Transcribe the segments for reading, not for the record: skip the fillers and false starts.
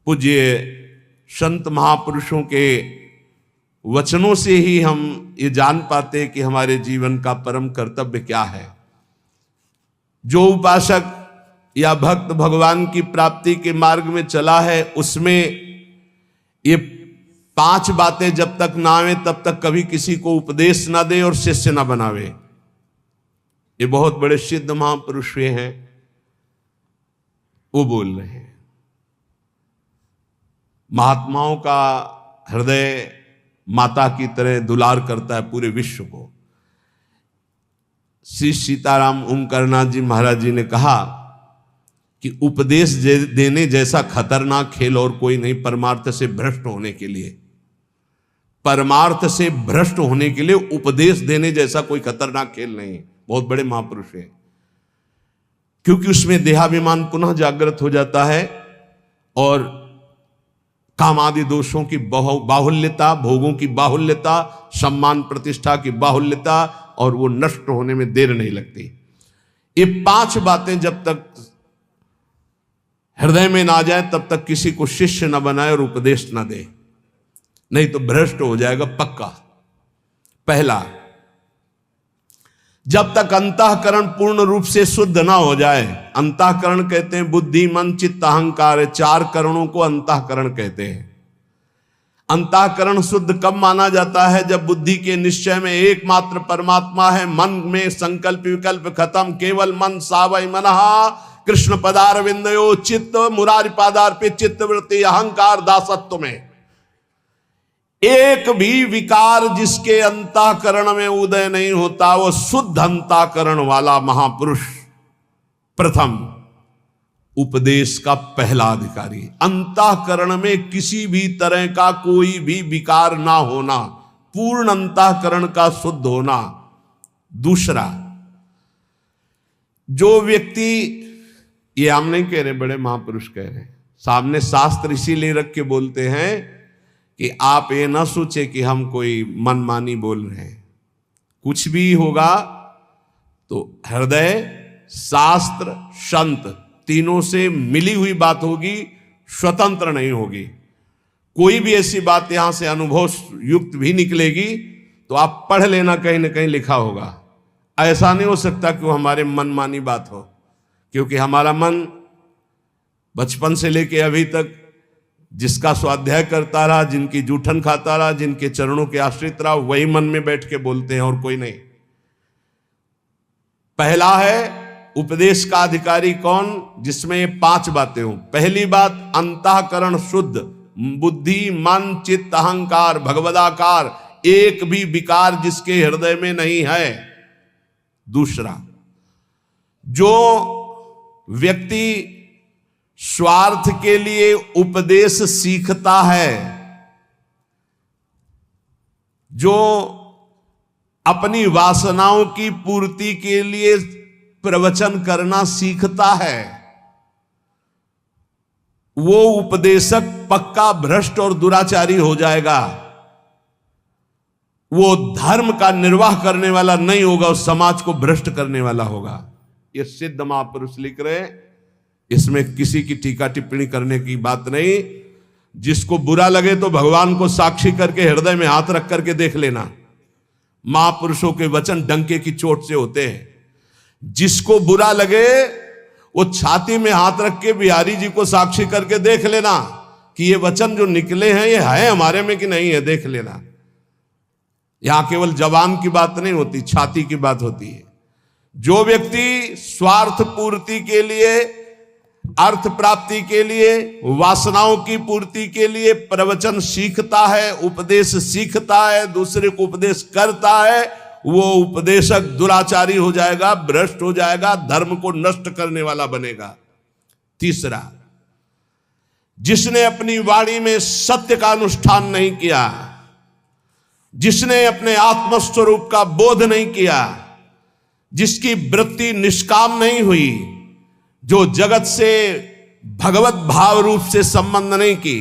पूज्य संत महापुरुषों के वचनों से ही हम ये जान पाते कि हमारे जीवन का परम कर्तव्य क्या है। जो उपासक या भक्त भगवान की प्राप्ति के मार्ग में चला है, उसमें ये 5 बातें जब तक ना आवे तब तक कभी किसी को उपदेश ना दे और शिष्य ना बनावे। ये बहुत बड़े सिद्ध महापुरुष हैं, वो बोल रहे हैं। महात्माओं का हृदय माता की तरह दुलार करता है पूरे विश्व को। श्री सीताराम ओमकारनाथ जी महाराज जी ने कहा कि उपदेश देने जैसा खतरनाक खेल और कोई नहीं परमार्थ से भ्रष्ट होने के लिए। परमार्थ से भ्रष्ट होने के लिए उपदेश देने जैसा कोई खतरनाक खेल नहीं। बहुत बड़े महापुरुष हैं, क्योंकि उसमें देहाभिमान पुनः जागृत हो जाता है और काम आदि दोषों की बाहुल्यता, भोगों की बाहुल्यता, सम्मान प्रतिष्ठा की बाहुल्यता, और वो नष्ट होने में देर नहीं लगती। ये 5 बातें जब तक हृदय में ना जाए तब तक किसी को शिष्य न बनाए और उपदेश न दे, नहीं तो भ्रष्ट हो जाएगा पक्का। पहला, जब तक अंतःकरण पूर्ण रूप से शुद्ध ना हो जाए। अंतःकरण कहते हैं बुद्धि, मन, चित्त, अहंकार, 4 करणों को अंतःकरण कहते हैं। अंतःकरण शुद्ध कब माना जाता है? जब बुद्धि के निश्चय में एकमात्र परमात्मा है, मन में संकल्प विकल्प खत्म, केवल मन सावय मनहा कृष्ण पदारविंदयो चित्त मुरारी पादार्पित चित्त वृत्ति अहंकार दासत्व में एक भी विकार जिसके अंतःकरण में उदय नहीं होता, वो शुद्ध अंतःकरण वाला महापुरुष प्रथम उपदेश का पहला अधिकारी। अंतःकरण में किसी भी तरह का कोई भी विकार ना होना, पूर्ण अंतःकरण का शुद्ध होना। दूसरा, जो व्यक्ति, ये हम नहीं कह रहे, बड़े महापुरुष कह रहे हैं, सामने शास्त्र इसीलिए रख के बोलते हैं कि आप ये ना सोचे कि हम कोई मनमानी बोल रहे हैं। कुछ भी होगा तो हृदय, शास्त्र, संत तीनों से मिली हुई बात होगी, स्वतंत्र नहीं होगी। कोई भी ऐसी बात यहां से अनुभव युक्त भी निकलेगी तो आप पढ़ लेना, कहीं ना कहीं लिखा होगा। ऐसा नहीं हो सकता कि वो हमारे मनमानी बात हो, क्योंकि हमारा मन बचपन से लेके अभी तक जिसका स्वाध्याय करता रहा, जिनकी जूठन खाता रहा, जिनके चरणों के आश्रित रहा, वही मन में बैठ के बोलते हैं और कोई नहीं। पहला है उपदेश का अधिकारी कौन? जिसमें ये 5 बातें हों। पहली बात, अंतःकरण शुद्ध, बुद्धि, मन, चित्त, अहंकार, भगवदाकार, एक भी विकार जिसके हृदय में नहीं है। दूसरा, जो व्यक्ति स्वार्थ के लिए उपदेश सीखता है, जो अपनी वासनाओं की पूर्ति के लिए प्रवचन करना सीखता है, वो उपदेशक पक्का भ्रष्ट और दुराचारी हो जाएगा। वो धर्म का निर्वाह करने वाला नहीं होगा, उस समाज को भ्रष्ट करने वाला होगा। ये सिद्ध महापुरुष लिख रहे हैं, इसमें किसी की टीका टिप्पणी करने की बात नहीं। जिसको बुरा लगे तो भगवान को साक्षी करके हृदय में हाथ रख करके देख लेना। महापुरुषों के वचन डंके की चोट से होते हैं। जिसको बुरा लगे वो छाती में हाथ रख के बिहारी जी को साक्षी करके देख लेना कि ये वचन जो निकले हैं ये है हमारे में कि नहीं है, देख लेना। यहां केवल जबान की बात नहीं होती, छाती की बात होती है। जो व्यक्ति स्वार्थ पूर्ति के लिए, अर्थ प्राप्ति के लिए, वासनाओं की पूर्ति के लिए प्रवचन सीखता है, उपदेश सीखता है, दूसरे को उपदेश करता है, वो उपदेशक दुराचारी हो जाएगा, भ्रष्ट हो जाएगा, धर्म को नष्ट करने वाला बनेगा। तीसरा, जिसने अपनी वाणी में सत्य का अनुष्ठान नहीं किया, जिसने अपने आत्मस्वरूप का बोध नहीं किया, जिसकी वृत्ति निष्काम नहीं हुई, जो जगत से भगवत भाव रूप से संबंध नहीं की,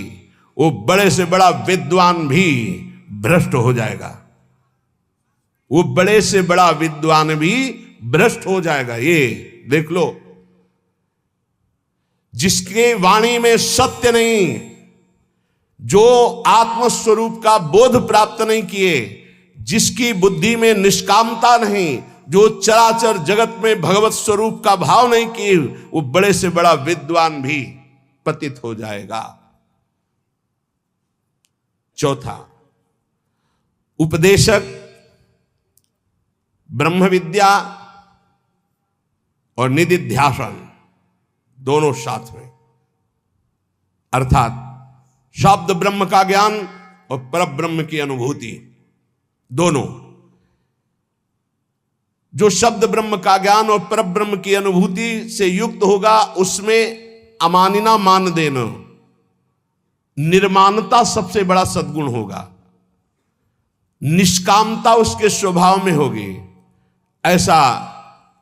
वो बड़े से बड़ा विद्वान भी भ्रष्ट हो जाएगा। वो बड़े से बड़ा विद्वान भी भ्रष्ट हो जाएगा। ये देख लो, जिसके वाणी में सत्य नहीं, जो आत्मस्वरूप का बोध प्राप्त नहीं किए, जिसकी बुद्धि में निष्कामता नहीं, जो चराचर जगत में भगवत स्वरूप का भाव नहीं किए, वो बड़े से बड़ा विद्वान भी पतित हो जाएगा। चौथा, उपदेशक ब्रह्म विद्या और निदिध्यासन दोनों साथ में, अर्थात शब्द ब्रह्म का ज्ञान और परब्रह्म की अनुभूति दोनों। जो शब्द ब्रह्म का ज्ञान और परब्रह्म की अनुभूति से युक्त होगा, उसमें अमानिना मान देना, निर्माणता सबसे बड़ा सद्गुण होगा, निष्कामता उसके स्वभाव में होगी। ऐसा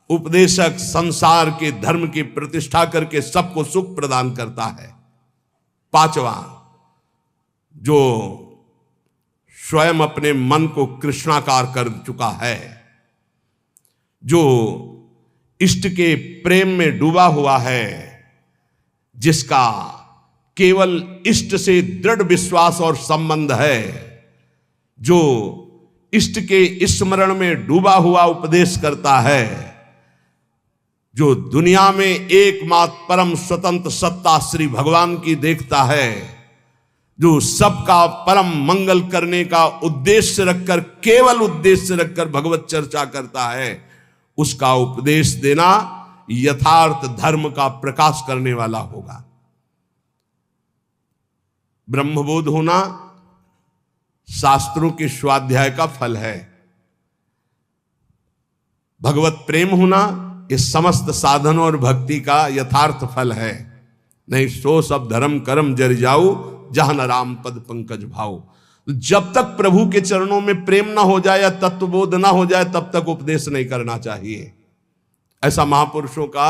उपदेशक संसार के धर्म की प्रतिष्ठा करके सबको सुख प्रदान करता है। पांचवा, जो स्वयं अपने मन को कृष्णाकार कर चुका है, जो इष्ट के प्रेम में डूबा हुआ है, जिसका केवल इष्ट से दृढ़ विश्वास और संबंध है, जो इष्ट के स्मरण में डूबा हुआ उपदेश करता है, जो दुनिया में एकमात्र परम स्वतंत्र सत्ता श्री भगवान की देखता है, जो सबका परम मंगल करने का उद्देश्य रखकर, केवल उद्देश्य रखकर भगवत चर्चा करता है, उसका उपदेश देना यथार्थ धर्म का प्रकाश करने वाला होगा। ब्रह्मबोध होना शास्त्रों के स्वाध्याय का फल है। भगवत प्रेम होना इस समस्त साधनों और भक्ति का यथार्थ फल है। नहीं सो सब धर्म कर्म जर जाऊ, जहां न राम पद पंकज भाव। जब तक प्रभु के चरणों में प्रेम ना हो जाए या तत्वबोध ना हो जाए, तब तक उपदेश नहीं करना चाहिए। ऐसा महापुरुषों का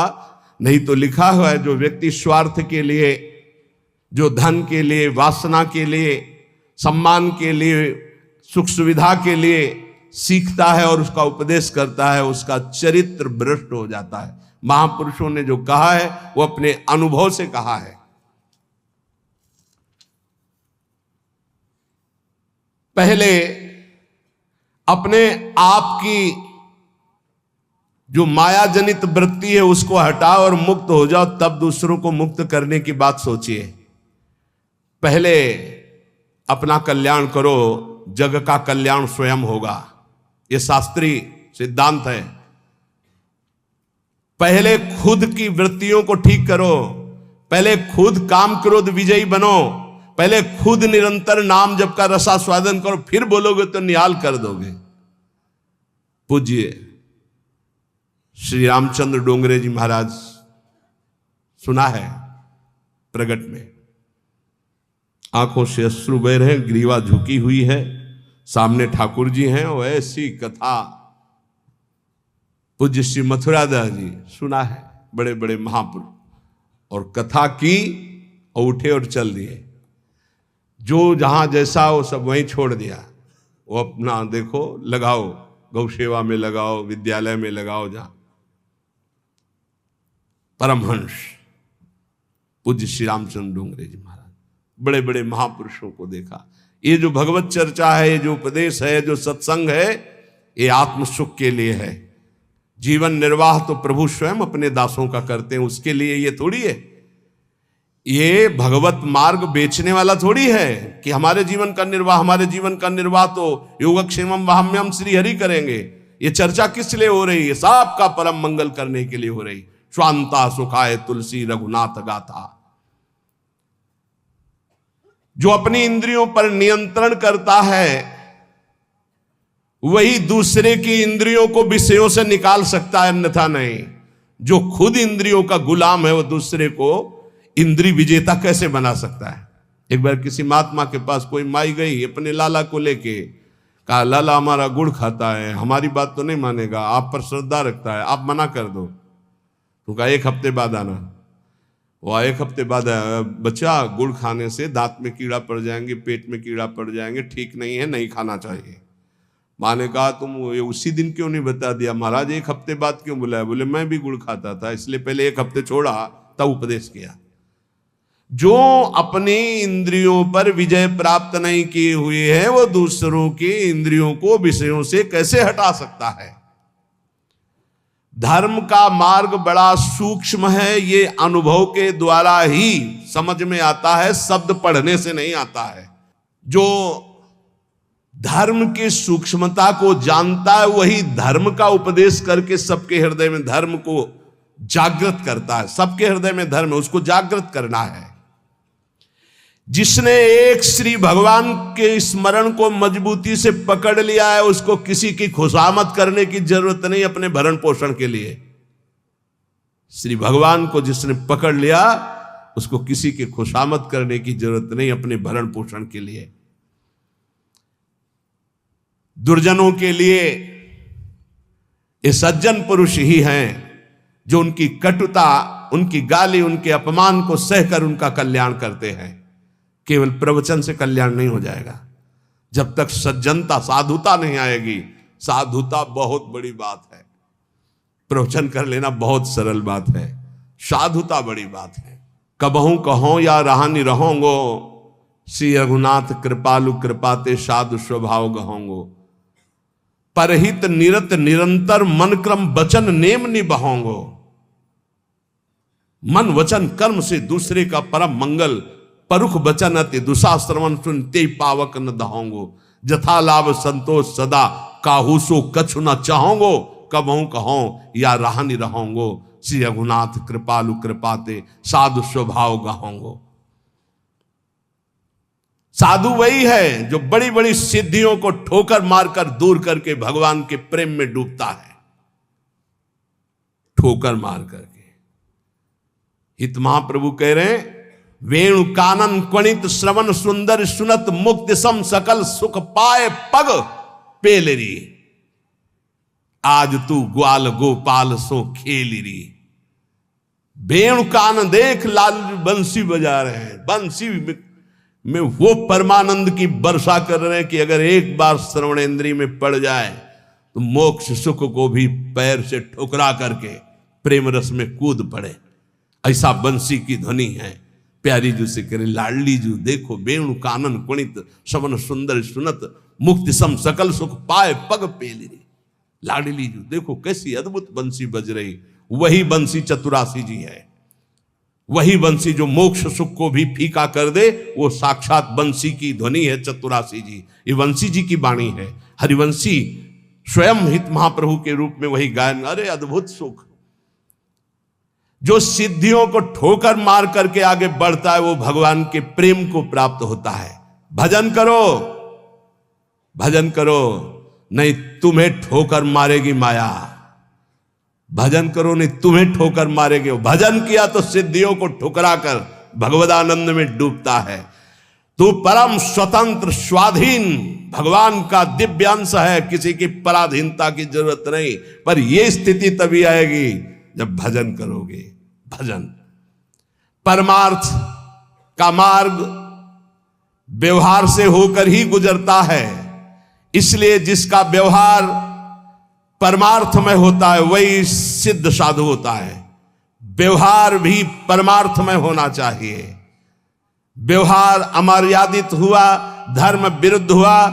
नहीं तो लिखा हुआ है, जो व्यक्ति स्वार्थ के लिए, जो धन के लिए, वासना के लिए, सम्मान के लिए, सुख सुविधा के लिए सीखता है और उसका उपदेश करता है, उसका चरित्र भ्रष्ट हो जाता है। महापुरुषों ने जो कहा है वो अपने अनुभव से कहा है। पहले अपने आप की जो माया जनित वृत्ति है उसको हटाओ और मुक्त हो जाओ, तब दूसरों को मुक्त करने की बात सोचिए। पहले अपना कल्याण करो, जग का कल्याण स्वयं होगा। यह शास्त्रीय सिद्धांत है। पहले खुद की वृत्तियों को ठीक करो, पहले खुद काम क्रोध विजयी बनो, पहले खुद निरंतर नाम जप का रसास्वादन करो, फिर बोलोगे तो निहाल कर दोगे। पूज्य श्री रामचंद्र डोंगरे जी महाराज, सुना है प्रगट में, आंखों से अश्रु बह रहे हैं, ग्रीवा झुकी हुई है, सामने ठाकुर जी हैं, और ऐसी कथा पूज्य श्री मथुरादास जी, सुना है, बड़े बड़े महापुरुष, और कथा की और उठे और चल दिए। जो जहां जैसा वो सब वहीं छोड़ दिया। वो अपना देखो, लगाओ, गौ सेवा में लगाओ, विद्यालय में लगाओ, जहां परमहंस पूज्य श्री रामचंद्र डोंगरे जी महाराज, बड़े बड़े महापुरुषों को देखा। ये जो भगवत चर्चा है, ये जो उपदेश है, जो सत्संग है, ये आत्म सुख के लिए है। जीवन निर्वाह तो प्रभु स्वयं अपने दासों का करते हैं, उसके लिए ये थोड़ी है। ये भगवत मार्ग बेचने वाला थोड़ी है कि हमारे जीवन का निर्वाह तो योगक्षेमम वाहम्यम श्री हरि करेंगे। ये चर्चा किस लिए हो रही है? सबका परम मंगल करने के लिए हो रही। स्वांता सुखाय तुलसी रघुनाथ गाथा। जो अपनी इंद्रियों पर नियंत्रण करता है, वही दूसरे की इंद्रियों को विषयों से निकाल सकता है, अन्यथा नहीं। जो खुद इंद्रियों का गुलाम है, वो दूसरे को इंद्री विजेता कैसे बना सकता है? एक बार किसी महात्मा के पास कोई माई गई अपने लाला को लेके, कहा लाला हमारा गुड़ खाता है, हमारी बात तो नहीं मानेगा, आप पर श्रद्धा रखता है, आप मना कर दो। तो कहा 1 हफ्ते बाद आना। वो 1 हफ्ते बाद आया, बच्चा गुड़ खाने से दांत में कीड़ा पड़ जाएंगे, पेट में कीड़ा पड़ जाएंगे, ठीक नहीं है, नहीं खाना चाहिए। माँ ने कहा तुम उसी दिन क्यों नहीं बता दिया? महाराज 1 हफ्ते बाद क्यों बुलाया? बोले मैं भी गुड़ खाता था, इसलिए पहले 1 हफ्ते छोड़ा, तब उपदेश किया। जो अपनी इंद्रियों पर विजय प्राप्त नहीं किए हुए है, वो दूसरों की इंद्रियों को विषयों से कैसे हटा सकता है। धर्म का मार्ग बड़ा सूक्ष्म है, ये अनुभव के द्वारा ही समझ में आता है, शब्द पढ़ने से नहीं आता है। जो धर्म की सूक्ष्मता को जानता है वही धर्म का उपदेश करके सबके हृदय में धर्म को जागृत करता है। सबके हृदय में धर्म है, उसको जागृत करना है। जिसने एक श्री भगवान के स्मरण को मजबूती से पकड़ लिया है, उसको किसी की खुशामद करने की जरूरत नहीं अपने भरण पोषण के लिए। श्री भगवान को जिसने पकड़ लिया, उसको किसी की खुशामद करने की जरूरत नहीं अपने भरण पोषण के लिए। दुर्जनों के लिए ये सज्जन पुरुष ही हैं जो उनकी कटुता, उनकी गाली, उनके अपमान को सहकर उनका कल्याण करते हैं। केवल प्रवचन से कल्याण नहीं हो जाएगा। जब तक सज्जनता, साधुता नहीं आएगी। साधुता बहुत बड़ी बात है, प्रवचन कर लेना बहुत सरल बात है, साधुता बड़ी बात है। कबहू कहो या रहानी रहोंगो, श्री रघुनाथ कृपालु कृपाते साधु स्वभाव गहोंगो। परहित निरत निरंतर मन क्रम वचन नेम निबहोंगो। मन वचन कर्म से दूसरे का परम मंगल, परुख बचन अति दुशाश्रवण सुनते पावक न दहोंगो। जथा लाभ संतोष सदा काहूसो कछु न चाहोंगो। कबहू कहो या रहानी रहोंगो, श्री रघुनाथ कृपालु कृपाते साधु स्वभाव गहोंगो। साधु वही है जो बड़ी बड़ी सिद्धियों को ठोकर मारकर दूर करके भगवान के प्रेम में डूबता है। ठोकर मार करके हित महाप्रभु कह रहे हैं, वेणु कानन क्वणित श्रवण सुंदर सुनत मुक्ति सम सकल सुख पाए पग पेलरी। आज तू ग्वाल गोपाल सो खेलरी। वेणु कान देख लाल बंसी बजा रहे हैं, बंसी में वो परमानंद की वर्षा कर रहे हैं कि अगर एक बार श्रवणेंद्रिय में पड़ जाए तो मोक्ष सुख को भी पैर से ठुकरा करके प्रेम रस में कूद पड़े। ऐसा बंसी की ध्वनि है। प्यारी जू से करे, लाडली जू देखो वेणु कानन कुणित श्रवण सुंदर सुनत मुक्ति सम सकल सुख पाए पग पेलरी। लाडली जू देखो कैसी अद्भुत बंसी बज रही। वही बंसी चतुरासी जी है। वही बंसी जो मोक्ष सुख को भी फीका कर दे, वो साक्षात बंसी की ध्वनि है चतुरासी जी। ये बंसी जी की वाणी है। हरिवंशी स्वयं हित महाप्रभु के रूप में वही गायन। अरे अद्भुत सुख। जो सिद्धियों को ठोकर मार करके आगे बढ़ता है, वो भगवान के प्रेम को प्राप्त होता है। भजन करो, भजन करो, नहीं तुम्हें ठोकर मारेगी माया। भजन करो, नहीं तुम्हें ठोकर मारेगे। भजन किया तो सिद्धियों को ठुकरा कर भगवदानंद में डूबता है। तू परम स्वतंत्र स्वाधीन भगवान का दिव्य अंश है, किसी की पराधीनता की जरूरत नहीं। पर यह स्थिति तभी आएगी जब भजन करोगे। भजन परमार्थ का मार्ग व्यवहार से होकर ही गुजरता है। इसलिए जिसका व्यवहार परमार्थ में होता है वही सिद्ध साधु होता है। व्यवहार भी परमार्थ में होना चाहिए। व्यवहार अमर्यादित हुआ, धर्म विरुद्ध हुआ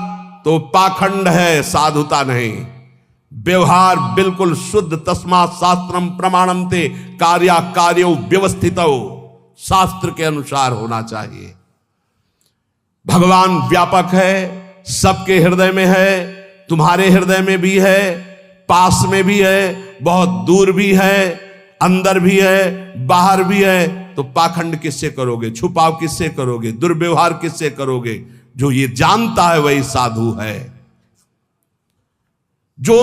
तो पाखंड है, साधुता नहीं। व्यवहार बिल्कुल शुद्ध, तस्मात् शास्त्रम प्रमाणम ते कार्या कार्यो व्यवस्थितो, शास्त्र के अनुसार होना चाहिए। भगवान व्यापक है, सबके हृदय में है, तुम्हारे हृदय में भी है, पास में भी है, बहुत दूर भी है, अंदर भी है, बाहर भी है। तो पाखंड किससे करोगे, छुपाव किससे करोगे, दुर्व्यवहार किससे करोगे? जो ये जानता है वही साधु है। जो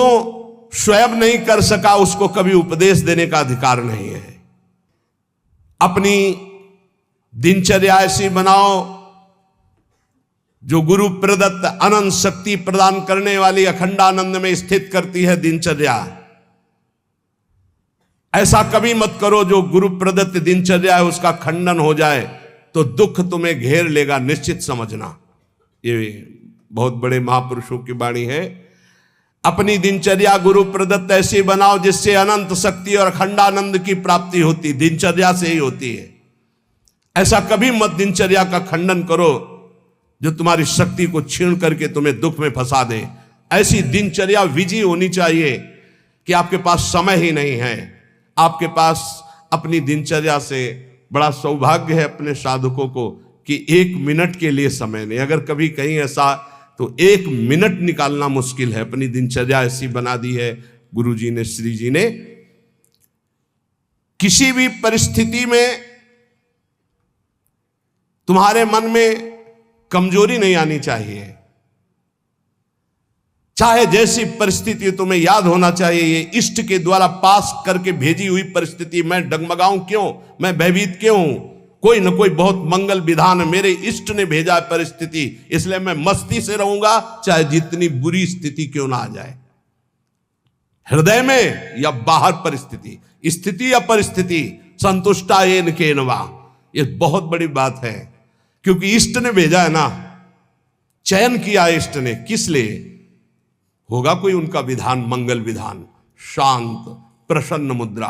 स्वयं नहीं कर सका उसको कभी उपदेश देने का अधिकार नहीं है। अपनी दिनचर्या ऐसी बनाओ जो गुरु प्रदत्त अनंत शक्ति प्रदान करने वाली अखंडानंद में स्थित करती है दिनचर्या। ऐसा कभी मत करो जो गुरु प्रदत्त दिनचर्या है उसका खंडन हो जाए तो दुख तुम्हें घेर लेगा, निश्चित समझना। ये बहुत बड़े महापुरुषों की वाणी है। अपनी दिनचर्या गुरु प्रदत्त ऐसी बनाओ जिससे अनंत शक्ति और अखंडानंद की प्राप्ति होती, दिनचर्या से ही होती है। ऐसा कभी मत दिनचर्या का खंडन करो जो तुम्हारी शक्ति को छीन करके तुम्हें दुख में फंसा दे। ऐसी दिनचर्या विजयी होनी चाहिए कि आपके पास समय ही नहीं है। आपके पास अपनी दिनचर्या से बड़ा सौभाग्य है अपने साधकों को कि 1 मिनट के लिए समय नहीं। अगर कभी कहीं ऐसा तो 1 मिनट निकालना मुश्किल है। अपनी दिनचर्या ऐसी बना दी है गुरुजी ने, श्री जी ने। किसी भी परिस्थिति में तुम्हारे मन में कमजोरी नहीं आनी चाहिए। चाहे जैसी परिस्थिति तुम्हें याद होना चाहिए, ये इष्ट के द्वारा पास करके भेजी हुई परिस्थिति, मैं डगमगाऊं क्यों, मैं भयभीत क्यों हूं? कोई न कोई बहुत मंगल विधान मेरे इष्ट ने भेजा परिस्थिति, इसलिए मैं मस्ती से रहूंगा चाहे जितनी बुरी स्थिति क्यों ना आ जाए। हृदय में या बाहर परिस्थिति, स्थिति या परिस्थिति, संतुष्टा येन केनवा, ये बहुत बड़ी बात है। क्योंकि इष्ट ने भेजा है ना, चयन किया इष्ट ने, किस लिए? होगा कोई उनका विधान, मंगल विधान, शांत प्रसन्न मुद्रा,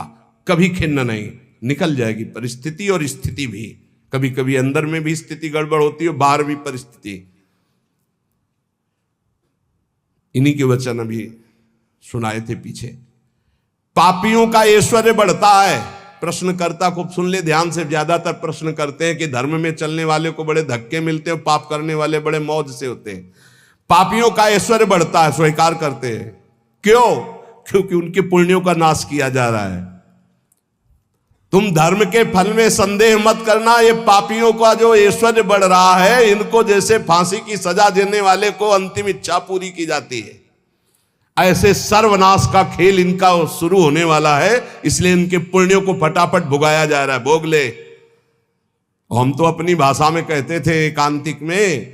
कभी खिन्न नहीं, निकल जाएगी परिस्थिति और स्थिति भी। कभी कभी अंदर में भी स्थिति गड़बड़ होती है, बाहर भी परिस्थिति। इन्हीं के वचन अभी सुनाए थे पीछे। पापियों का ऐश्वर्य बढ़ता है। प्रश्नकर्ता को सुन ले ध्यान से। ज्यादातर प्रश्न करते हैं कि धर्म में चलने वाले को बड़े धक्के मिलते हैं, पाप करने वाले बड़े मौज से होते हैं। पापियों का ऐश्वर्य बढ़ता है, स्वीकार करते हैं। क्यों? क्योंकि उनके पुण्यों का नाश किया जा रहा है। तुम धर्म के फल में संदेह मत करना। ये पापियों का जो ऐश्वर्य बढ़ रहा है, इनको जैसे फांसी की सजा देने वाले को अंतिम इच्छा पूरी की जाती है, ऐसे सर्वनाश का खेल इनका शुरू होने वाला है। इसलिए इनके पुण्यों को फटाफट भुगाया जा रहा है। भोग ले। हम तो अपनी भाषा में कहते थे एकांतिक में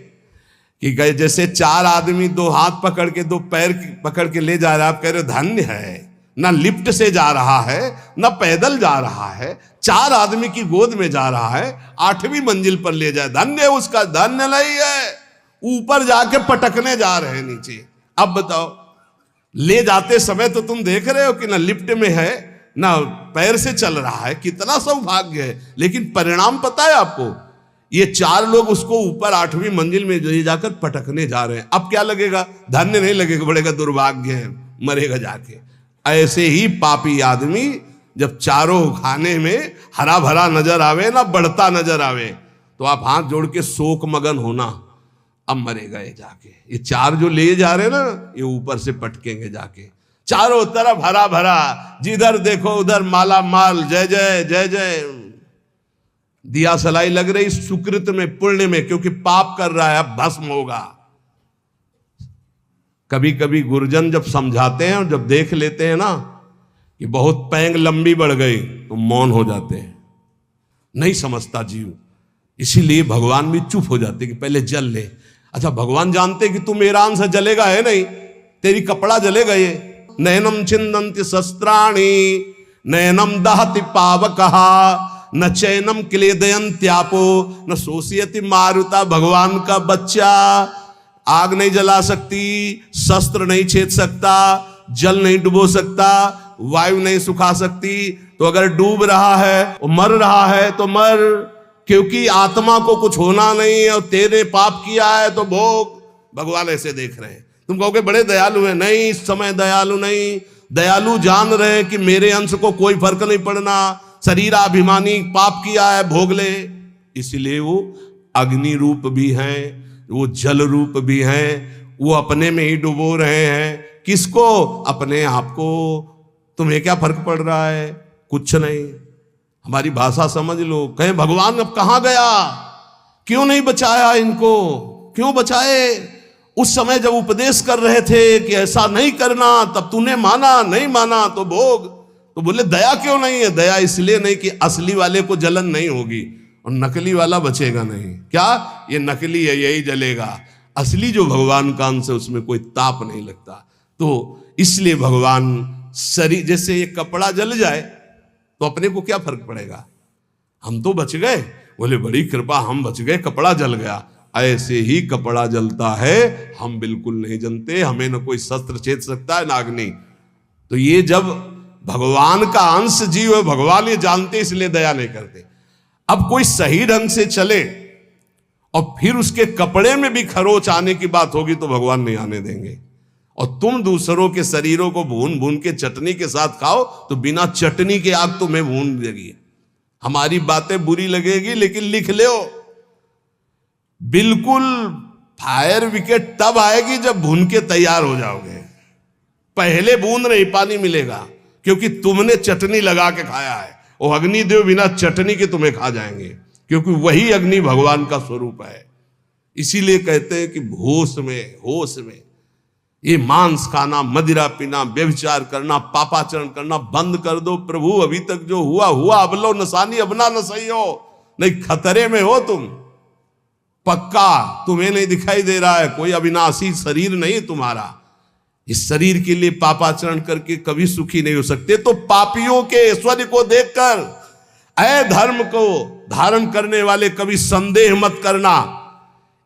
कि गए जैसे 4 आदमी 2 हाथ पकड़ के 2 पैर पकड़ के ले जा रहा है। आप कह रहे हो धन्य है, ना लिफ्ट से जा रहा है, ना पैदल जा रहा है, 4 आदमी की गोद में जा रहा है, 8वीं मंजिल पर ले जाए, धन्य उसका। धन्य नहीं है, ऊपर जाके पटकने जा रहे हैं नीचे। अब बताओ, ले जाते समय तो तुम देख रहे हो कि ना लिफ्ट में है ना पैर से चल रहा है, कितना सौभाग्य है। लेकिन परिणाम पता है आपको? ये 4 लोग उसको ऊपर 8वीं मंजिल में ले जाकर पटकने जा रहे हैं। अब क्या लगेगा? धन्य नहीं लगेगा, बड़ेगा दुर्भाग्य है, मरेगा जाके। ऐसे ही पापी आदमी जब चारों खाने में हरा भरा नजर आवे ना, बढ़ता नजर आवे, तो आप हाथ जोड़ के शोक मगन होना, अब मरेगा ये जाके। ये 4 जो ले जा रहे ना, ये ऊपर से पटकेंगे जाके। चारों तरफ हरा भरा, जिधर देखो उधर माला माल, जय जय जय जय, दिया सलाई लग रही सुकृत में, पुण्य में। क्योंकि पाप कर रहा है, अब भस्म होगा। कभी कभी गुरुजन जब समझाते हैं और जब देख लेते हैं ना कि बहुत पैंग लंबी बढ़ गई, तो मौन हो जाते हैं। नहीं समझता जीव, इसीलिए भगवान भी चुप हो जाते कि पहले जल ले। अच्छा, भगवान जानते कि तू मेरा अंश जलेगा, है नहीं, तेरी कपड़ा जलेगा। ये नयनम छिंदन्ति शस्त्राणि नयनम दहति पावकहा न चैनम क्लेदयन्त्यापो न शोषयति मारुता। भगवान का बच्चा आग नहीं जला सकती, शस्त्र नहीं छेद सकता, जल नहीं डुबो सकता, वायु नहीं सुखा सकती। तो अगर डूब रहा है और मर रहा है तो मर, क्योंकि आत्मा को कुछ होना नहीं है और तेरे पाप किया है तो भोग। भगवान ऐसे देख रहे हैं। तुम कहोगे बड़े दयालु है, नहीं, इस समय दयालु नहीं। दयालु जान रहे हैं कि मेरे अंश को कोई फर्क नहीं पड़ना, शरीराभिमानी पाप किया है, भोग ले। इसलिए वो अग्नि रूप भी हैं, वो जल रूप भी हैं, वो अपने में ही डुबो रहे हैं। किसको? अपने आप को। तुम्हें क्या फर्क पड़ रहा है? कुछ नहीं। हमारी भाषा समझ लो। कहें भगवान अब कहां गया, क्यों नहीं बचाया इनको, क्यों बचाए? उस समय जब उपदेश कर रहे थे कि ऐसा नहीं करना, तब तूने माना, नहीं माना तो भोग। तो बोले दया क्यों नहीं है? दया इसलिए नहीं कि असली वाले को जलन नहीं होगी और नकली वाला बचेगा नहीं। क्या? ये नकली है, यही जलेगा। असली जो भगवान का अंश है उसमें कोई ताप नहीं लगता। तो इसलिए भगवान शरीर, जैसे ये कपड़ा जल जाए तो अपने को क्या फर्क पड़ेगा, हम तो बच गए। बोले बड़ी कृपा, हम बच गए, कपड़ा जल गया। ऐसे ही कपड़ा जलता है, हम बिल्कुल नहीं जनते, हमें न कोई शस्त्र छेद सकता है, ना अग्नि। तो ये जब भगवान का अंश जीव है, भगवान ये जानते, इसलिए दया नहीं करते। अब कोई सही ढंग से चले और फिर उसके कपड़े में भी खरोच आने की बात होगी तो भगवान नहीं आने देंगे। और तुम दूसरों के शरीरों को भून भून के चटनी के साथ खाओ तो बिना चटनी के आग तुम्हें भून देगी। हमारी बातें बुरी लगेगी लेकिन लिख लो, बिल्कुल फायर विकेट तब आएगी जब भून के तैयार हो जाओगे। पहले बूंद नहीं पानी मिलेगा क्योंकि तुमने चटनी लगा के खाया है। वो अग्निदेव बिना चटनी के तुम्हें खा जाएंगे क्योंकि वही अग्नि भगवान का स्वरूप है। इसीलिए कहते हैं कि होश में ये मांस खाना, मदिरा पीना, व्यभिचार करना, पापाचरण करना बंद कर दो। प्रभु अभी तक जो हुआ अब लो नसानी, अब ना नसइयो, नहीं खतरे में हो तुम पक्का। तुम्हें नहीं दिखाई दे रहा है, कोई अविनाशी शरीर नहीं तुम्हारा। इस शरीर के लिए पापाचरण करके कभी सुखी नहीं हो सकते। तो पापियों के ऐश्वर्य को देखकर अधर्म को धारण करने वाले कभी संदेह मत करना।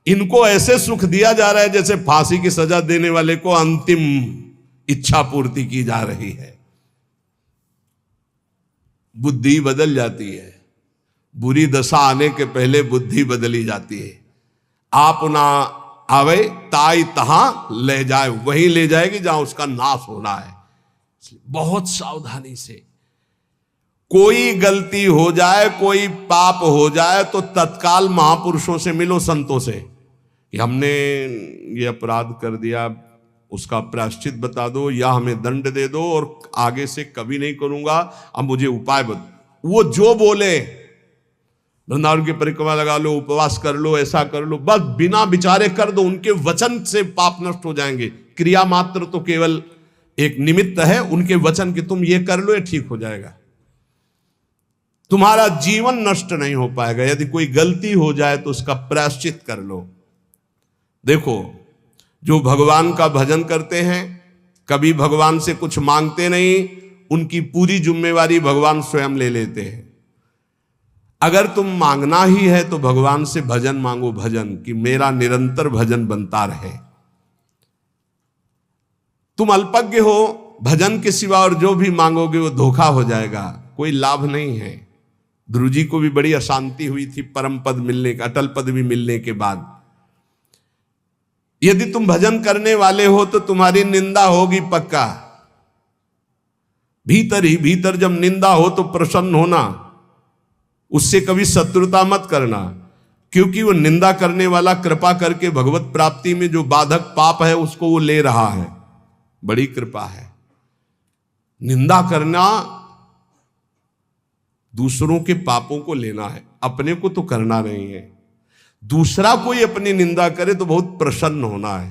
इनको ऐसे सुख दिया जा रहा है जैसे फांसी की सजा देने वाले को अंतिम इच्छा पूर्ति की जा रही है। बुद्धि बदल जाती है, बुरी दशा आने के पहले बुद्धि बदली जाती है। आप ना आवे ताई तहां ले जाए, वहीं ले जाएगी जहां उसका नाश होना है। बहुत सावधानी से, कोई गलती हो जाए, कोई पाप हो जाए तो तत्काल महापुरुषों से मिलो, संतों से, कि हमने ये अपराध कर दिया, उसका प्रायश्चित बता दो या हमें दंड दे दो और आगे से कभी नहीं करूंगा, अब मुझे उपाय बता। वो जो बोले, वृंदावन की परिक्रमा लगा लो, उपवास कर लो, ऐसा कर लो, बस बिना विचारे कर दो। उनके वचन से पाप नष्ट हो जाएंगे। क्रिया मात्र तो केवल एक निमित्त है, उनके वचन की तुम ये कर लो, ये ठीक हो जाएगा। तुम्हारा जीवन नष्ट नहीं हो पाएगा। यदि कोई गलती हो जाए तो उसका प्रायश्चित कर लो। देखो, जो भगवान का भजन करते हैं, कभी भगवान से कुछ मांगते नहीं, उनकी पूरी जिम्मेवारी भगवान स्वयं ले लेते हैं। अगर तुम मांगना ही है तो भगवान से भजन मांगो, भजन कि मेरा निरंतर भजन बनता रहे। तुम अल्पज्ञ हो, भजन के सिवा और जो भी मांगोगे वो धोखा हो जाएगा, कोई लाभ नहीं है। ध्रुव जी को भी बड़ी अशांति हुई थी परम पद मिलने का, अटल पद भी मिलने के बाद। यदि तुम भजन करने वाले हो तो तुम्हारी निंदा होगी पक्का। भीतर ही भीतर जब निंदा हो तो प्रसन्न होना, उससे कभी शत्रुता मत करना, क्योंकि वो निंदा करने वाला कृपा करके भगवत प्राप्ति में जो बाधक पाप है उसको वो ले रहा है। बड़ी कृपा है। निंदा करना दूसरों के पापों को लेना है, अपने को तो करना नहीं है। दूसरा कोई अपनी निंदा करे तो बहुत प्रसन्न होना है।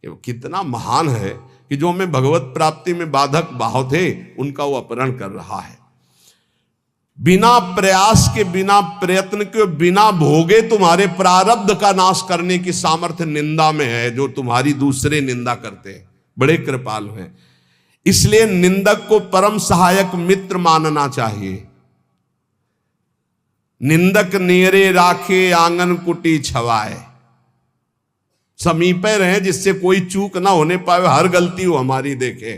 ये कितना महान है कि जो हमें भगवत प्राप्ति में बाधक भाव थे उनका वो अपहरण कर रहा है। बिना प्रयास के, बिना प्रयत्न के, बिना भोगे तुम्हारे प्रारब्ध का नाश करने की सामर्थ्य निंदा में है, जो तुम्हारी दूसरे निंदा करते हैं। बड़े कृपालु हैं। इसलिए निंदक को परम सहायक मित्र मानना चाहिए। निंदक नेरे राखे आंगन कुटी छवाए, समीपे रहे जिससे कोई चूक ना होने पाए, हर गलती वो हमारी देखे।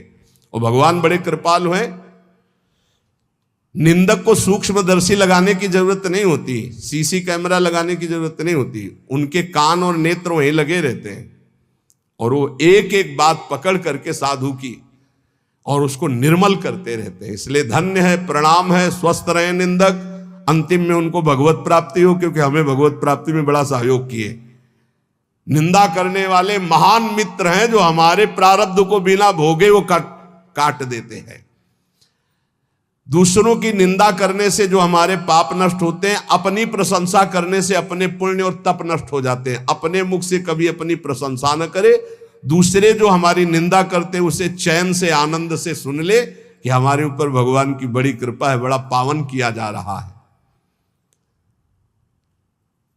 और भगवान बड़े कृपालु हैं। निंदक को सूक्ष्मदर्शी लगाने की जरूरत नहीं होती, सीसी कैमरा लगाने की जरूरत नहीं होती। उनके कान और नेत्र वहीं लगे रहते हैं और वो एक एक बात पकड़ करके साधु की और उसको निर्मल करते रहते हैं। इसलिए धन्य है, प्रणाम है, स्वस्थ रहे निंदक। अंतिम में उनको भगवत प्राप्ति हो, क्योंकि हमें भगवत प्राप्ति में बड़ा सहयोग किए। निंदा करने वाले महान मित्र हैं जो हमारे प्रारब्ध को बिना भोगे वो काट देते हैं। दूसरों की निंदा करने से जो हमारे पाप नष्ट होते हैं, अपनी प्रशंसा करने से अपने पुण्य और तप नष्ट हो जाते हैं। अपने मुख से कभी अपनी प्रशंसा न करे, दूसरे जो हमारी निंदा करते हैं उसे चैन से, आनंद से सुन ले कि हमारे ऊपर भगवान की बड़ी कृपा है, बड़ा पावन किया जा रहा है।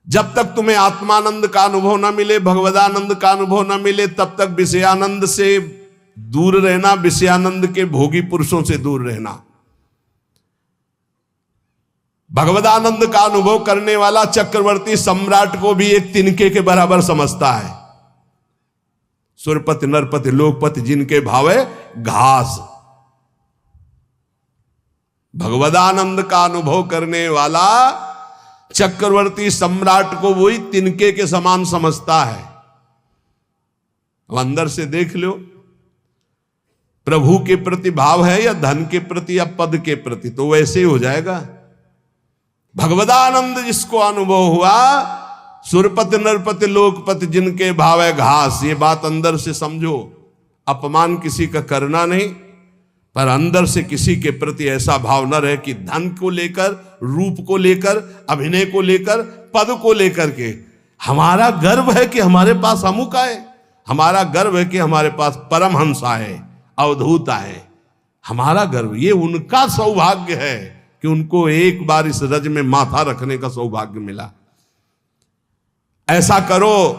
जब तक तुम्हें आत्मानंद का अनुभव न मिले, भगवदानंद का अनुभव न मिले, तब तक विषयानंद से दूर रहना, विषयानंद के भोगी पुरुषों से दूर रहना। भगवदानंद का अनुभव करने वाला चक्रवर्ती सम्राट को भी एक तिनके के बराबर समझता है। सुरपति नरपति लोकपति जिनके भावे घास। भगवदानंद का अनुभव करने वाला चक्रवर्ती सम्राट को वही तिनके के समान समझता है। अब अंदर से देख लो, प्रभु के प्रति भाव है या धन के प्रति या पद के प्रति, तो वैसे ही हो जाएगा। भगवदानंद जिसको अनुभव हुआ, सुरपति नरपति लोकपति जिनके भाव है घास, ये बात अंदर से समझो। अपमान किसी का करना नहीं, पर अंदर से किसी के प्रति ऐसा भाव न रहे कि धन को लेकर, रूप को लेकर, अभिनय को लेकर, पद को लेकर के हमारा गर्व है कि हमारे पास अमुक आए, हमारा गर्व है कि हमारे पास परमहंस आए, अवधूत आए। हमारा गर्व, ये उनका सौभाग्य है कि उनको एक बार इस रज में माथा रखने का सौभाग्य मिला। ऐसा करो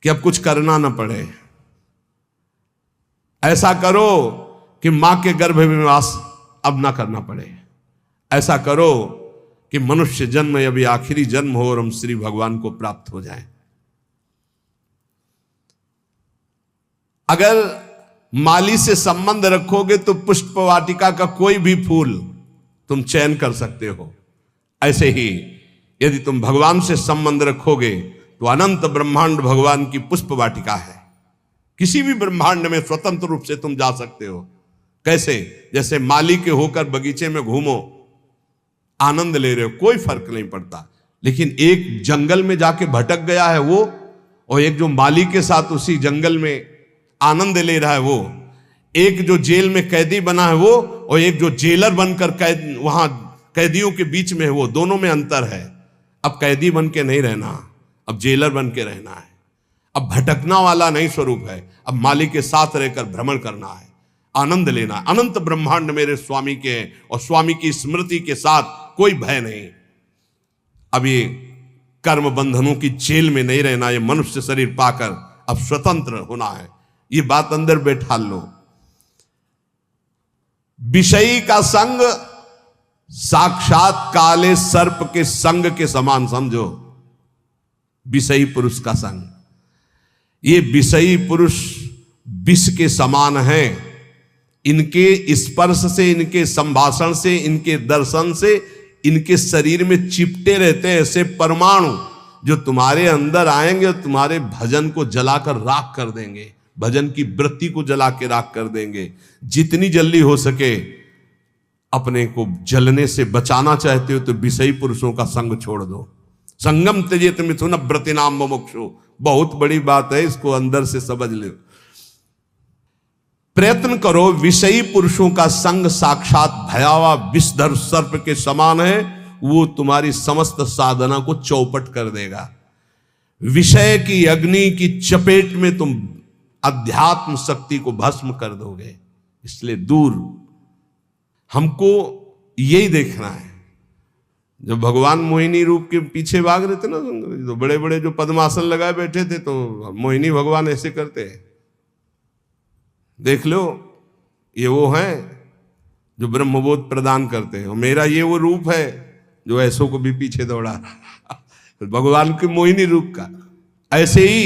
कि अब कुछ करना ना पड़े, ऐसा करो कि मां के गर्भ में वास अब ना करना पड़े, ऐसा करो कि मनुष्य जन्म अभी आखिरी जन्म हो और हम श्री भगवान को प्राप्त हो जाएं। अगर माली से संबंध रखोगे तो पुष्प वाटिका का कोई भी फूल तुम चयन कर सकते हो। ऐसे ही यदि तुम भगवान से संबंध रखोगे तो अनंत ब्रह्मांड भगवान की पुष्प वाटिका है। किसी भी ब्रह्मांड में स्वतंत्र रूप से तुम जा सकते हो। कैसे? जैसे माली के होकर बगीचे में घूमो, आनंद ले रहे हो, कोई फर्क नहीं पड़ता। लेकिन एक जंगल में जाके भटक गया है वो, और एक जो माली के साथ उसी जंगल में आनंद ले रहा है वो, एक जो जेल में कैदी बना है वो, और एक जो जेलर बनकर वहां कैदियों के बीच में है वो, दोनों में अंतर है। अब कैदी बन के नहीं रहना, अब जेलर बन के रहना है। अब भटकना वाला नहीं स्वरूप है, अब मालिक के साथ रहकर भ्रमण करना है, आनंद लेना। अनंत ब्रह्मांड मेरे स्वामी के हैं और स्वामी की स्मृति के साथ कोई भय नहीं। अब ये कर्म बंधनों की जेल में नहीं रहना, ये मनुष्य शरीर पाकर अब स्वतंत्र होना है। ये बात अंदर बैठा लो। विषयी का संग साक्षात काले सर्प के संग के समान समझो। विषयी पुरुष का संग, ये विषयी पुरुष विष के समान है। इनके स्पर्श से, इनके संभाषण से, इनके दर्शन से इनके शरीर में चिपटे रहते हैं ऐसे परमाणु, जो तुम्हारे अंदर आएंगे और तुम्हारे भजन को जलाकर राख कर देंगे, भजन की वृत्ति को जला के राख कर देंगे। जितनी जल्दी हो सके अपने को जलने से बचाना चाहते हो तो विषयी पुरुषों का संग छोड़ दो। संगम त्यजेत मिथुन व्रतिनाम मुमुक्षु, बहुत बड़ी बात है, इसको अंदर से समझ लो। प्रयत्न करो, विषयी पुरुषों का संग साक्षात भयावह विषधर सर्प के समान है। वो तुम्हारी समस्त साधना को चौपट कर देगा। विषय की अग्नि की चपेट में तुम अध्यात्म शक्ति को भस्म कर दोगे। इसलिए दूर, हमको यही देखना है। जब भगवान मोहिनी रूप के पीछे भाग रहे थे ना, तो बड़े बड़े जो पद्मासन लगाए बैठे थे, तो मोहिनी भगवान ऐसे करते हैं। देख लो, ये वो हैं जो ब्रह्मबोध प्रदान करते हैं, और मेरा ये वो रूप है जो ऐसों को भी पीछे दौड़ा रहा। भगवान के मोहिनी रूप का ऐसे ही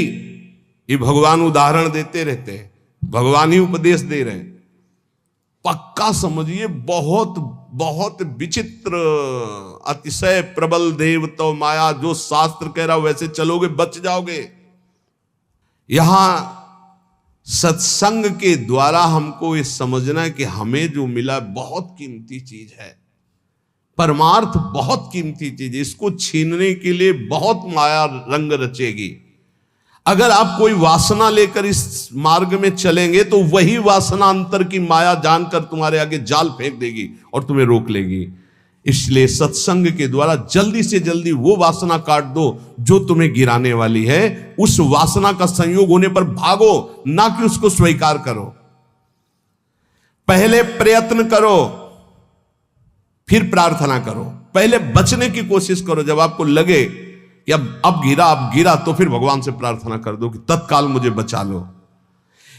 ये भगवान उदाहरण देते रहते हैं, भगवान ही उपदेश दे रहे हैं। पक्का समझिए, बहुत बहुत विचित्र, अतिशय प्रबल देव तो माया, जो शास्त्र कह रहा वैसे चलोगे बच जाओगे। यहां सत्संग के द्वारा हमको ये समझना है कि हमें जो मिला बहुत कीमती चीज है, परमार्थ बहुत कीमती चीज है। इसको छीनने के लिए बहुत माया रंग रचेगी। अगर आप कोई वासना लेकर इस मार्ग में चलेंगे तो वही वासना अंतर की माया जानकर तुम्हारे आगे जाल फेंक देगी और तुम्हें रोक लेगी। इसलिए सत्संग के द्वारा जल्दी से जल्दी वो वासना काट दो जो तुम्हें गिराने वाली है। उस वासना का संयोग होने पर भागो, ना कि उसको स्वीकार करो। पहले प्रयत्न करो, फिर प्रार्थना करो। पहले बचने की कोशिश करो। जब आपको लगे कि अब गिरा, तो फिर भगवान से प्रार्थना कर दो कि तत्काल मुझे बचा लो।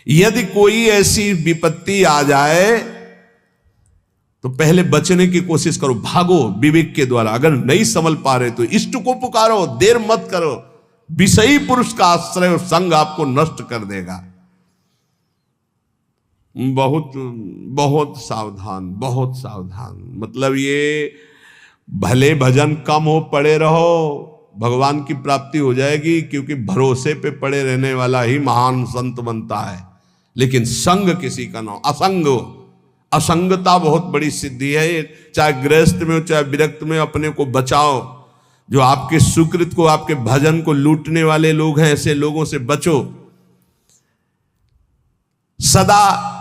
यदि कोई ऐसी विपत्ति आ जाए तो पहले बचने की कोशिश करो, भागो विवेक के द्वारा। अगर नहीं संभल पा रहे तो इष्ट को पुकारो, देर मत करो। विषयी पुरुष का आश्रय और संग आपको नष्ट कर देगा। बहुत बहुत सावधान, बहुत सावधान। मतलब ये भले भजन कम हो, पड़े रहो, भगवान की प्राप्ति हो जाएगी, क्योंकि भरोसे पे पड़े रहने वाला ही महान संत बनता है। लेकिन संग किसी का ना हो, असंग हो। असंगता बहुत बड़ी सिद्धि है। चाहे गृहस्थ में हो चाहे विरक्त में, अपने को बचाओ। जो आपके सुकृत को, आपके भजन को लूटने वाले लोग हैं, ऐसे लोगों से बचो। सदा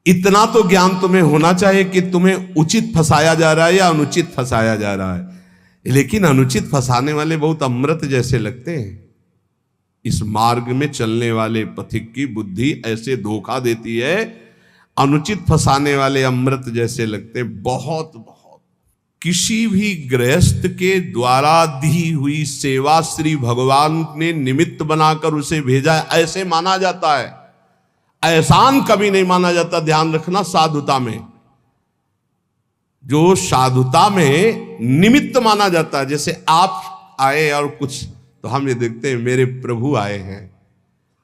इतना तो ज्ञान तुम्हें होना चाहिए कि तुम्हें उचित फंसाया जा रहा है या अनुचित फंसाया जा रहा है। लेकिन अनुचित फंसाने वाले बहुत अमृत जैसे लगते हैं। इस मार्ग में चलने वाले पथिक की बुद्धि ऐसे धोखा देती है, अनुचित फंसाने वाले अमृत जैसे लगते हैं। बहुत बहुत किसी भी गृहस्थ के द्वारा दी हुई सेवा श्री भगवान ने निमित्त बनाकर उसे भेजा है, ऐसे माना जाता है। एहसान कभी नहीं माना जाता। ध्यान रखना, साधुता में, जो साधुता में निमित्त माना जाता है। जैसे आप आए और कुछ, तो हम ये देखते हैं मेरे प्रभु आए हैं,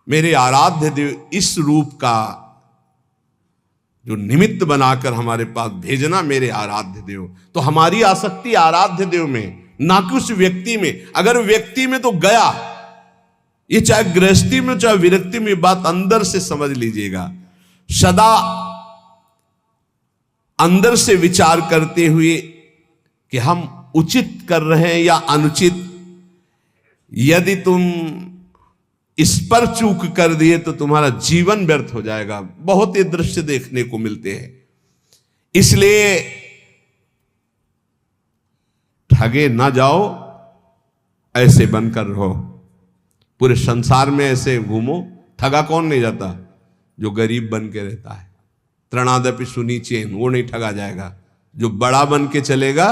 मेरे आराध्य देव, इस रूप का जो निमित्त बनाकर हमारे पास भेजना, मेरे आराध्य देव। तो हमारी आसक्ति आराध्य देव में, ना कि उस व्यक्ति में। अगर व्यक्ति में तो गया, ये चाहे गृहस्थी में चाहे विरक्ति में, बात अंदर से समझ लीजिएगा। सदा अंदर से विचार करते हुए कि हम उचित कर रहे हैं या अनुचित। यदि तुम इस पर चूक कर दिए तो तुम्हारा जीवन व्यर्थ हो जाएगा। बहुत ये दृश्य देखने को मिलते हैं। इसलिए ठगे ना जाओ, ऐसे बनकर रहो। पूरे संसार में ऐसे घूमो। ठगा कौन नहीं जाता? जो गरीब बन के रहता है। त्रणादपि सुनीचेन, वो नहीं ठगा जाएगा। जो बड़ा बन के चलेगा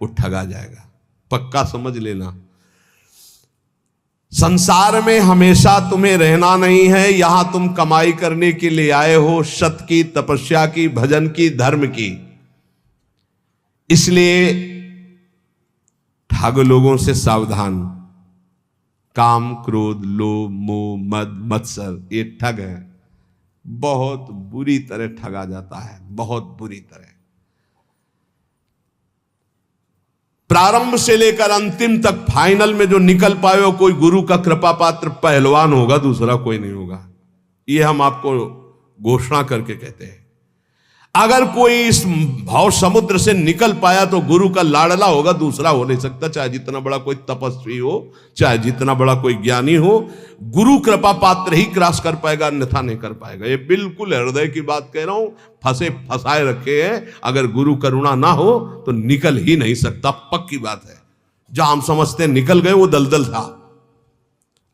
वो ठगा जाएगा। पक्का समझ लेना। संसार में हमेशा तुम्हें रहना नहीं है। यहां तुम कमाई करने के लिए आए हो, सत की, तपस्या की, भजन की, धर्म की। इसलिए ठग लोगों से सावधान। काम, क्रोध, लोभ, मोह, मद, मत्सर, ये ठग है। बहुत बुरी तरह ठगा जाता है, बहुत बुरी तरह। प्रारंभ से लेकर अंतिम तक, फाइनल में जो निकल पाए हो, कोई गुरु का कृपा पात्र पहलवान होगा, दूसरा कोई नहीं होगा। ये हम आपको घोषणा करके कहते हैं। अगर कोई इस भाव समुद्र से निकल पाया तो गुरु का लाडला होगा, दूसरा हो नहीं सकता। चाहे जितना बड़ा कोई तपस्वी हो, चाहे जितना बड़ा कोई ज्ञानी हो, गुरु कृपा पात्र ही क्रॉस कर पाएगा, अन्यथा नहीं कर पाएगा। ये बिल्कुल हृदय की बात कह रहा हूं। फंसे फंसाए रखे हैं। अगर गुरु करुणा ना हो तो निकल ही नहीं सकता, पक्की बात है। जहां हम समझते निकल गए, वो दलदल था।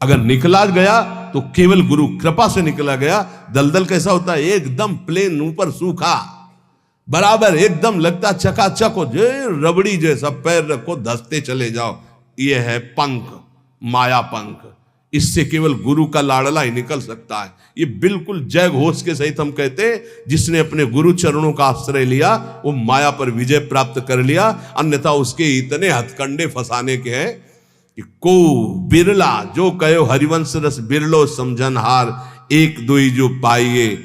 अगर निकला गया तो केवल गुरु कृपा से निकला गया। दलदल कैसा होता है? एकदम प्लेन, ऊपर सूखा, बराबर एकदम लगता चकाचक हो, जो रबड़ी जैसा। पैर रखो, धसते चले जाओ। ये है पंख, माया पंख। इससे केवल गुरु का लाडला ही निकल सकता है। ये बिल्कुल जय घोष के सहित हम कहते हैं, जिसने अपने गुरु चरणों का आश्रय लिया वो माया पर विजय प्राप्त कर लिया। अन्यथा उसके इतने हथकंडे फंसाने के हैं कि को बिरला, जो कहो हरिवंश रस बिरलो समझनहार, एक दुई जो पाइए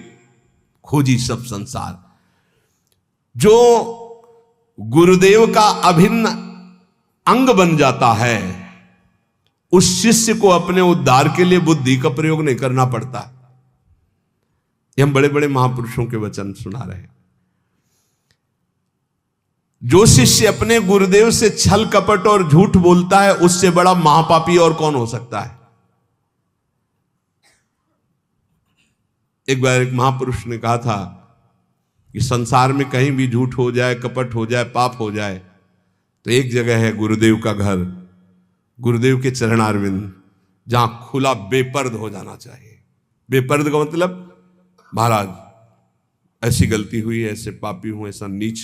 खोजी सब संसार। जो गुरुदेव का अभिन्न अंग बन जाता है, उस शिष्य को अपने उद्धार के लिए बुद्धि का प्रयोग नहीं करना पड़ता। ये हम बड़े बड़े महापुरुषों के वचन सुना रहे हैं। जो शिष्य अपने गुरुदेव से छल कपट और झूठ बोलता है, उससे बड़ा महापापी और कौन हो सकता है? एक बार एक महापुरुष ने कहा था कि संसार में कहीं भी झूठ हो जाए, कपट हो जाए, पाप हो जाए, तो एक जगह है गुरुदेव का घर, गुरुदेव के चरणारविंद, जहां खुला बेपर्द हो जाना चाहिए। बेपर्द का मतलब, महाराज ऐसी गलती हुई, ऐसे पापी हूं, ऐसा नीच।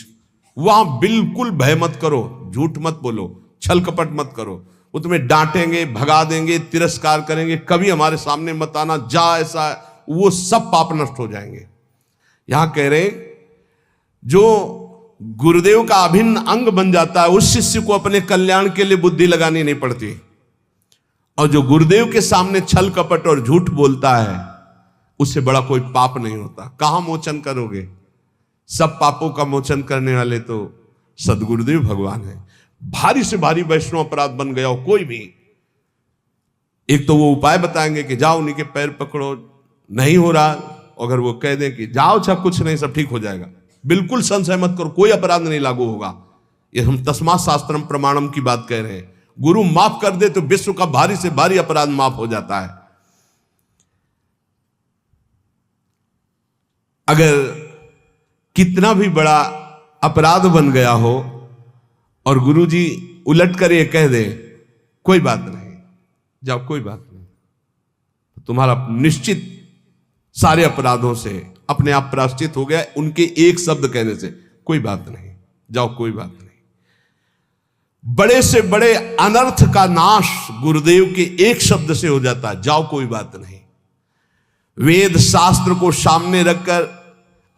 वहां बिल्कुल भय मत करो, झूठ मत बोलो, छल कपट मत करो। वो तुम्हें डांटेंगे, भगा देंगे, तिरस्कार करेंगे, कभी हमारे सामने मत आना, जा ऐसा, वो सब पाप नष्ट हो जाएंगे। यहां कह रहे, जो गुरुदेव का अभिन्न अंग बन जाता है, उस शिष्य को अपने कल्याण के लिए बुद्धि लगानी नहीं पड़ती। और जो गुरुदेव के सामने छल कपट और झूठ बोलता है, उससे बड़ा कोई पाप नहीं होता। कहां मोचन करोगे? सब पापों का मोचन करने वाले तो सदगुरुदेव भगवान है। भारी से भारी वैष्णव अपराध बन गया हो कोई भी, एक तो वो उपाय बताएंगे कि जाओ उन्हीं के पैर पकड़ो, नहीं हो रहा, अगर वो कह दें कि जाओ अच्छा कुछ नहीं सब ठीक हो जाएगा, बिल्कुल संशय मत करो, कोई अपराध नहीं लागू होगा। ये हम तस्मात् शास्त्रम प्रमाणम की बात कह रहे हैं। गुरु माफ कर दे तो विश्व का भारी से भारी अपराध माफ हो जाता है। अगर कितना भी बड़ा अपराध बन गया हो और गुरुजी उलट कर ये कह दे कोई बात नहीं, जाओ कोई बात नहीं, तो तुम्हारा निश्चित सारे अपराधों से अपने आप प्रायश्चित हो गया उनके एक शब्द कहने से, कोई बात नहीं, जाओ कोई बात नहीं। बड़े से बड़े अनर्थ का नाश गुरुदेव के एक शब्द से हो जाता है, जाओ कोई बात नहीं। वेद शास्त्र को सामने रखकर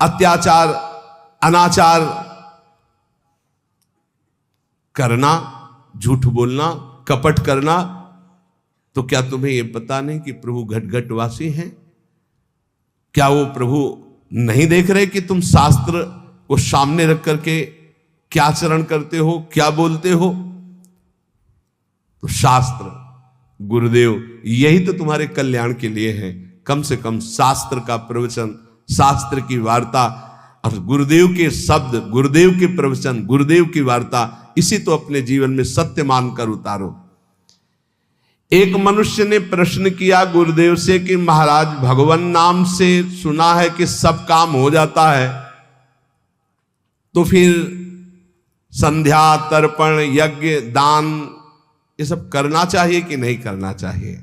अत्याचार अनाचार करना, झूठ बोलना, कपट करना, तो क्या तुम्हें यह पता नहीं कि प्रभु घटघटवासी हैं? क्या वो प्रभु नहीं देख रहे कि तुम शास्त्र को सामने रख करके क्या आचरण करते हो, क्या बोलते हो? तो शास्त्र गुरुदेव यही तो तुम्हारे कल्याण के लिए है। कम से कम शास्त्र का प्रवचन, शास्त्र की वार्ता और गुरुदेव के शब्द, गुरुदेव के प्रवचन, गुरुदेव की वार्ता, इसी तो अपने जीवन में सत्य मानकर उतारो। एक मनुष्य ने प्रश्न किया गुरुदेव से कि महाराज भगवान नाम से सुना है कि सब काम हो जाता है, तो फिर संध्या, तर्पण, यज्ञ, दान ये सब करना चाहिए कि नहीं करना चाहिए?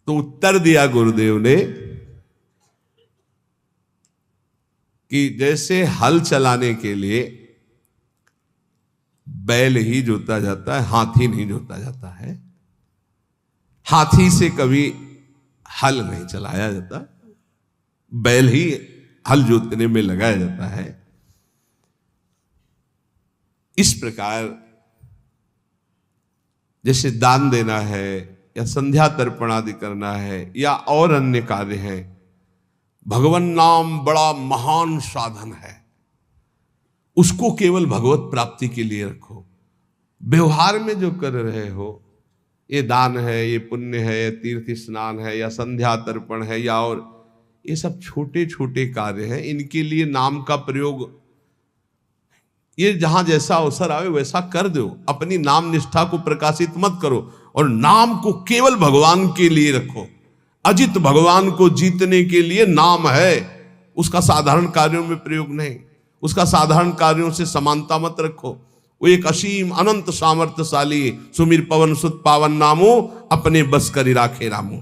तो उत्तर दिया गुरुदेव ने कि जैसे हल चलाने के लिए बैल ही जोता जाता है, हाथी नहीं जोता जाता है। हाथी से कभी हल नहीं चलाया जाता, बैल ही हल जोतने में लगाया जाता है। इस प्रकार जैसे दान देना है या संध्या तर्पण आदि करना है या और अन्य कार्य हैं, भगवान नाम बड़ा महान साधन है, उसको केवल भगवत प्राप्ति के लिए रखो। व्यवहार में जो कर रहे हो, ये दान है, ये पुण्य है, ये तीर्थ स्नान है या संध्या तर्पण है या और, ये सब छोटे छोटे कार्य हैं, इनके लिए नाम का प्रयोग ये जहां जैसा अवसर आवे वैसा कर दो। अपनी नाम निष्ठा को प्रकाशित मत करो और नाम को केवल भगवान के लिए रखो। अजित भगवान को जीतने के लिए नाम है, उसका साधारण कार्यों में प्रयोग नहीं, उसका साधारण कार्यों से समानता मत रखो। वो एक असीम अनंत सामर्थ्यशाली सुमिर पवन सुत पावन नामो अपने बस करी राखे रामो।